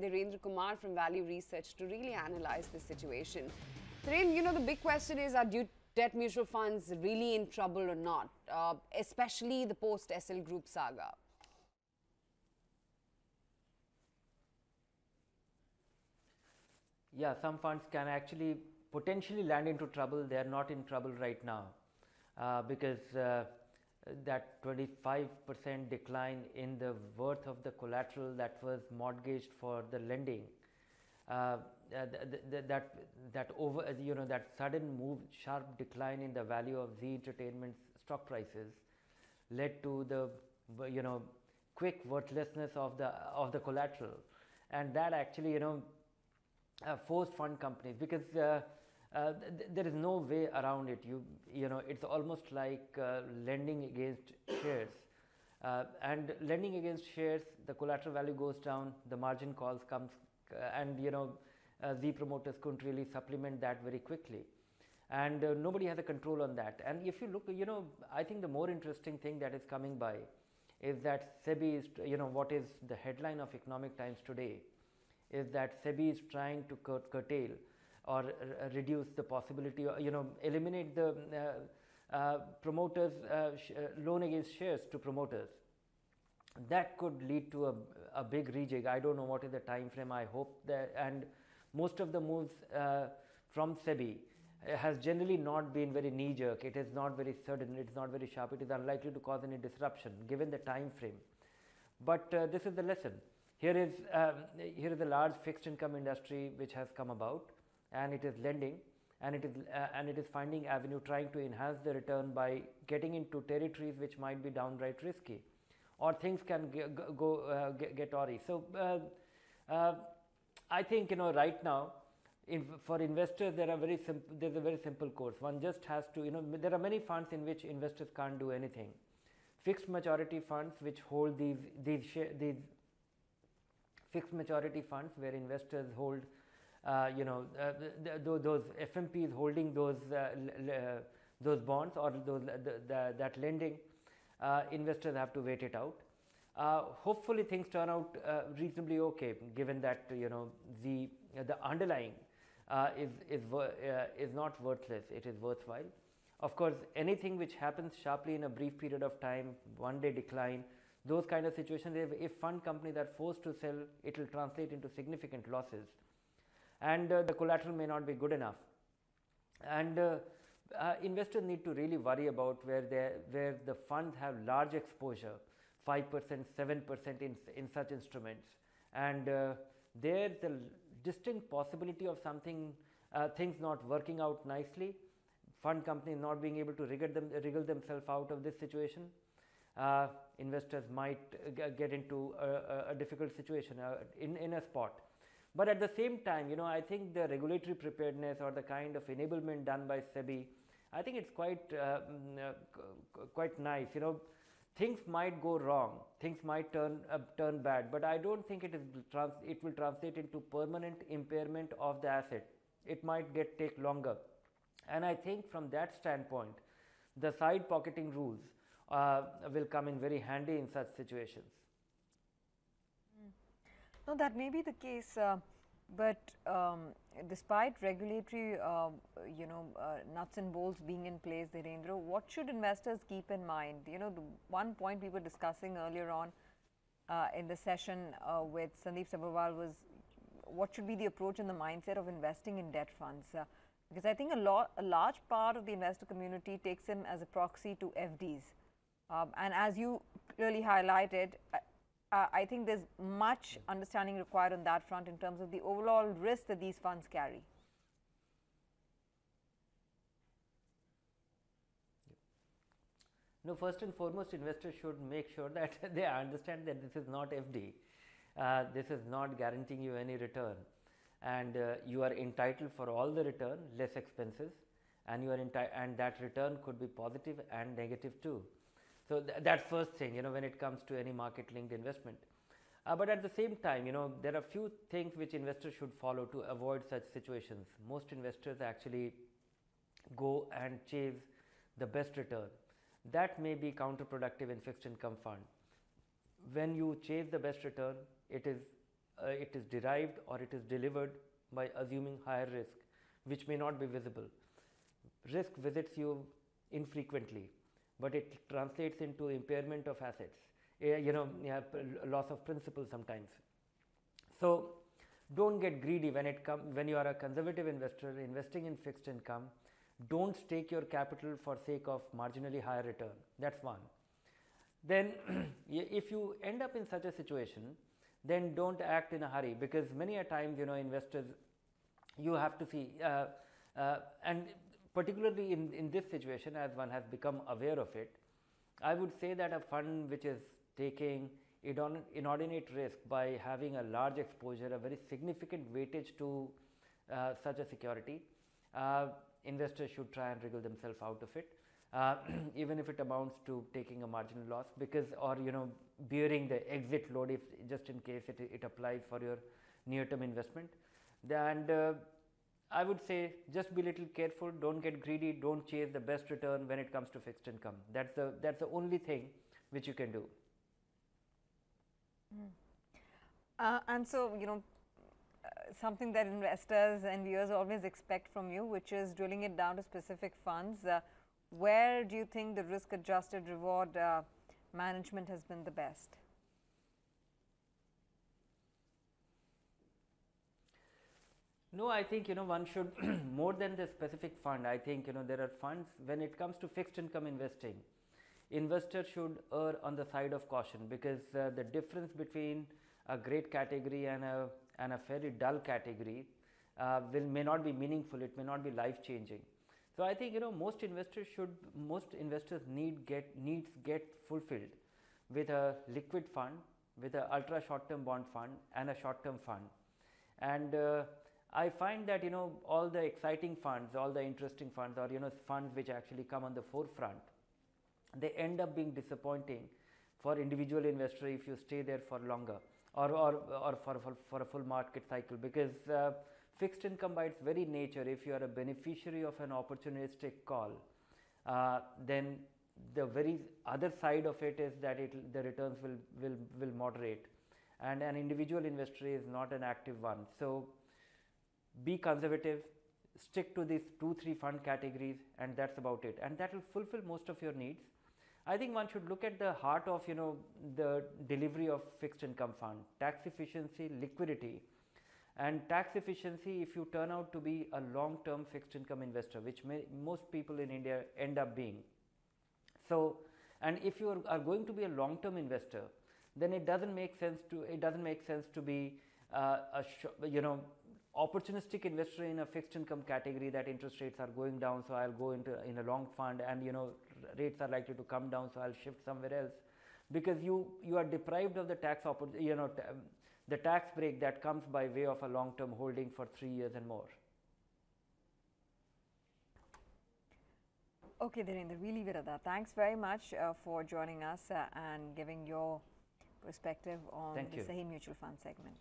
Dhirendra Kumar from Value Research to really analyze this situation. Dhirendra, the big question is, are debt mutual funds really in trouble or not, especially the post-Essel Group saga? Yeah, some funds can actually potentially land into trouble. They are not in trouble right now because that 25% decline in the worth of the collateral that was mortgaged for the lending, that sudden move, sharp decline in the value of Zee Entertainment's stock prices led to the quick worthlessness of the collateral, and that actually forced fund companies, because there is no way around it. It's almost like lending against shares, and lending against shares, the collateral value goes down, the margin calls comes, and the promoters couldn't really supplement that very quickly, and nobody has a control on that. And if you look, I think the more interesting thing that is coming by is that SEBI is, what is the headline of Economic Times today, is that SEBI is trying to curtail or reduce the possibility, eliminate the promoters loan against shares to promoters. That could lead to a big rejig. I don't know what is the time frame. I hope that, and most of the moves from SEBI has generally not been very knee jerk. It is not very sudden, it is not very sharp, it is unlikely to cause any disruption given the time frame. But this is the lesson. Here is a large fixed income industry which has come about, and it is lending, and it is finding avenue, trying to enhance the return by getting into territories which might be downright risky, or things can get awry. So I think right now, for investors, there's a very simple course. One just has to, there are many funds in which investors can't do anything. Fixed maturity funds which hold these fixed maturity funds, where investors hold, those FMPs holding those bonds or that lending, investors have to wait it out. Hopefully things turn out reasonably okay, given that the underlying is not worthless, it is worthwhile. Of course, anything which happens sharply in a brief period of time, one day decline, those kind of situations, if fund companies are forced to sell, it will translate into significant losses, and the collateral may not be good enough, and investors need to really worry about where the funds have large exposure, 5%, 7% in such instruments, and there the distinct possibility of things not working out nicely, fund companies not being able to wriggle themselves out of this situation. Investors might get into a difficult situation in a spot. But at the same time, I think the regulatory preparedness or the kind of enablement done by SEBI, I think it's quite nice. Things might go wrong, things might turn bad, but I don't think it will translate into permanent impairment of the asset. It might take longer, and I think from that standpoint, the side pocketing rules will come in very handy in such situations. No, that may be the case, but despite regulatory, nuts and bolts being in place, Dhirendra, what should investors keep in mind? The one point we were discussing earlier on in the session with Sandeep Sabharwal was what should be the approach and the mindset of investing in debt funds? Because I think a large part of the investor community takes them as a proxy to FDs. And as you clearly highlighted, I think there's much understanding required on that front in terms of the overall risk that these funds carry. No, first and foremost, investors should make sure that they understand that this is not FD. This is not guaranteeing you any return, and you are entitled for all the return, less expenses, and and that return could be positive and negative too. So that's first thing, when it comes to any market linked investment. But at the same time, there are few things which investors should follow to avoid such situations. Most investors actually go and chase the best return. That may be counterproductive in fixed income fund. When you chase the best return, it is it is derived or it is delivered by assuming higher risk, which may not be visible. Risk visits you infrequently, but it translates into impairment of assets, loss of principal sometimes. So don't get greedy when you are a conservative investor investing in fixed income. Don't stake your capital for sake of marginally higher return. That's one. Then if you end up in such a situation, then don't act in a hurry, because many a times investors, you have to see and particularly in this situation, as one has become aware of it, I would say that a fund which is taking inordinate risk by having a large exposure, a very significant weightage to such a security, investors should try and wriggle themselves out of it, even if it amounts to taking a marginal loss, because bearing the exit load if just in case it applies for your near-term investment. And I would say just be a little careful, don't get greedy, don't chase the best return when it comes to fixed income. That's the only thing which you can do. And so, something that investors and viewers always expect from you, which is drilling it down to specific funds. Where do you think the risk-adjusted reward management has been the best? No, I think one should more than the specific fund. I think there are funds when it comes to fixed income investing. Investors should err on the side of caution, because the difference between a great category and a very dull category may not be meaningful. It may not be life changing. So I think most investors needs get fulfilled with a liquid fund, with a ultra short term bond fund and a short term fund. And I find that all the exciting funds, all the interesting funds, or funds which actually come on the forefront, they end up being disappointing for individual investor if you stay there for longer, or for a full market cycle, because fixed income by its very nature, if you are a beneficiary of an opportunistic call, then the very other side of it is that the returns will moderate, and an individual investor is not an active one. So be conservative, stick to these 2-3 fund categories, and that's about it, and that will fulfill most of your needs. I think one should look at the heart of the delivery of fixed income fund: tax efficiency, liquidity. And tax efficiency, if you turn out to be a long-term fixed income investor, which most people in India end up being. So, and if you are going to be a long-term investor, then it doesn't make sense to be opportunistic investor in a fixed income category that interest rates are going down, so I'll go in a long fund, and rates are likely to come down, so I'll shift somewhere else, because you are deprived of the the tax break that comes by way of a long term holding for 3 years and more. Okay, Dhirendra, we leave it at that. Thanks very much for joining us and giving your perspective on the Sahi Mutual Fund segment.